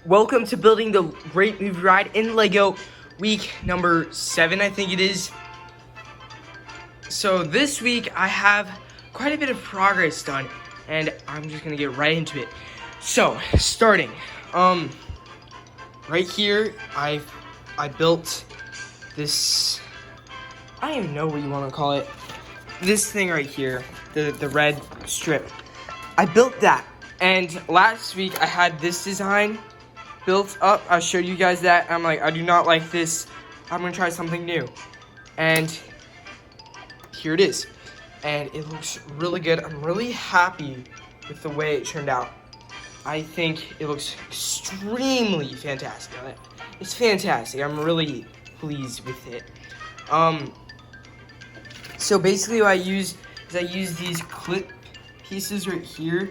Welcome to building the Great Movie Ride in Lego week number 7, I think it is. So this week I have quite a bit of progress done, and I'm just gonna get right into it. So starting, right here I built this. I don't even know what you want to call it. This thing right here, the red strip. I built that, and last week I had this design built up. I showed you guys that. I'm like, I do not like this. I'm gonna try something new, and here it is. And it looks really good. I'm really happy with the way it turned out. I think it looks extremely fantastic. It's fantastic. I'm really pleased with it. So basically what I use these clip pieces right here,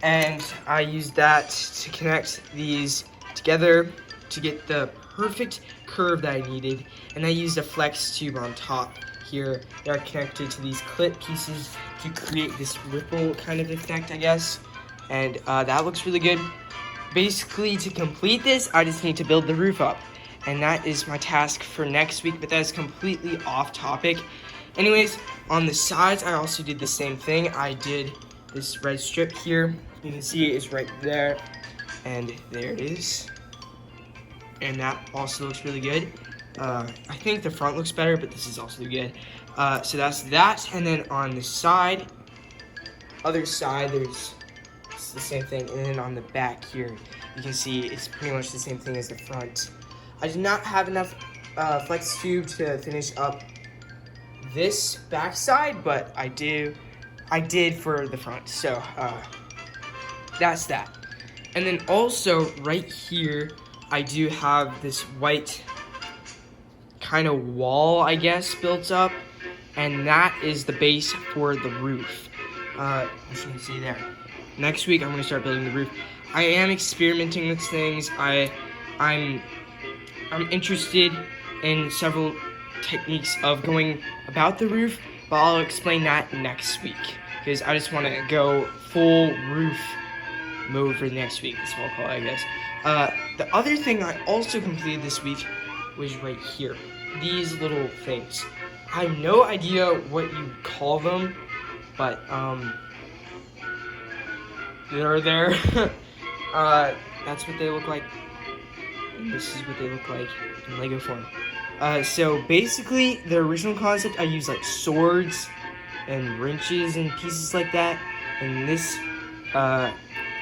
and I use that to connect these together to get the perfect curve that I needed. And I used a flex tube on top here that are connected to these clip pieces to create this ripple kind of effect, I guess. And that looks really good. Basically, to complete this, I just need to build the roof up. And that is my task for next week, but that is completely off topic. Anyways, on the sides, I also did the same thing. I did this red strip here. You can see it is right there, and there it is. And that also looks really good. I think the front looks better, but this is also good. So that's that, and then on the side, other side, it's the same thing, and then on the back here, you can see it's pretty much the same thing as the front. I did not have enough flex tube to finish up this back side, but I did for the front. So that's that. And then also right here, I do have this white kind of wall, I guess, built up, and that is the base for the roof. As you can see there. Next week, I'm gonna start building the roof. I am experimenting with things. I'm interested in several techniques of going about the roof, but I'll explain that next week because I just want to go full roof mode for next week. That's what I'll call it, I guess. The other thing I also completed this week was right here. These little things. I have no idea what you call them, but they're there. That's what they look like. And this is what they look like in Lego form. So basically, the original concept, I use like swords and wrenches and pieces like that. And this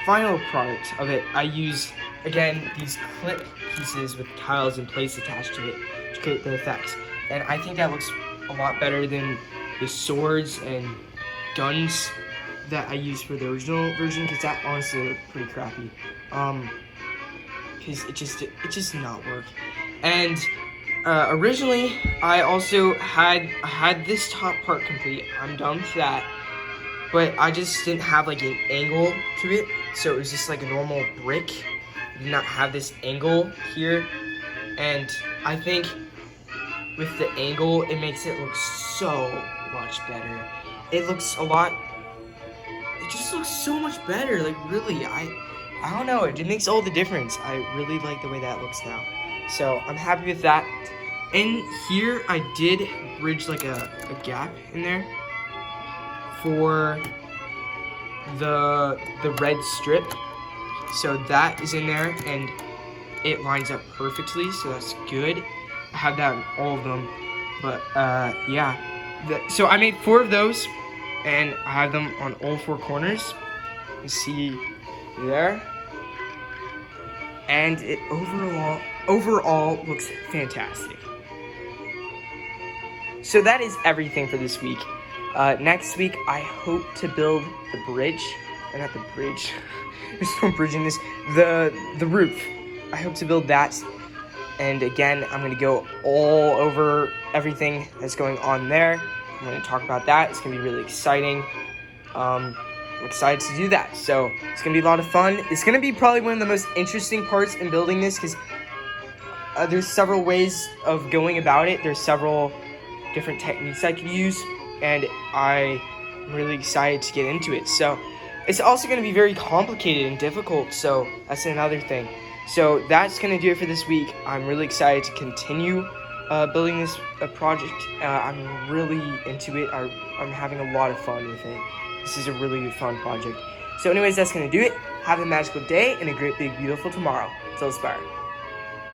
final product of it, I use, again, these clip pieces with tiles and plates attached to it to create the effects. And I think that looks a lot better than the swords and guns that I used for the original version, because that honestly looked pretty crappy. Because it just did not work. And originally, I also had this top part complete. I'm done with that, but I just didn't have like an angle to it, so it was just like a normal brick. It did not have this angle here, and I think with the angle, it makes it look so much better. It looks a lot. It just looks so much better. Like really, I don't know. It makes all the difference. I really like the way that looks now. So I'm happy with that. In here, I did bridge like a gap in there for the red strip. So that is in there, and it lines up perfectly, so that's good. I have that in all of them, but yeah. So I made 4 of those, and I have them on all 4 corners. You see there. And it overall looks fantastic. So that is everything for this week. Next week, I hope to build the bridge, or not the bridge. There's no bridge in this. The roof. I hope to build that. And again, I'm gonna go all over everything that's going on there. I'm gonna talk about that. It's gonna be really exciting. I'm excited to do that. So it's gonna be a lot of fun. It's gonna be probably one of the most interesting parts in building this, because there's several ways of going about it. There's several different techniques I could use, and I'm really excited to get into it. So it's also going to be very complicated and difficult, so that's another thing. So that's going to do it for this week. I'm really excited to continue building this project. I'm really into it. I'm having a lot of fun with it. This is a really fun project. So anyways, that's going to do it. Have a magical day and a great, big, beautiful tomorrow. Till Aspire.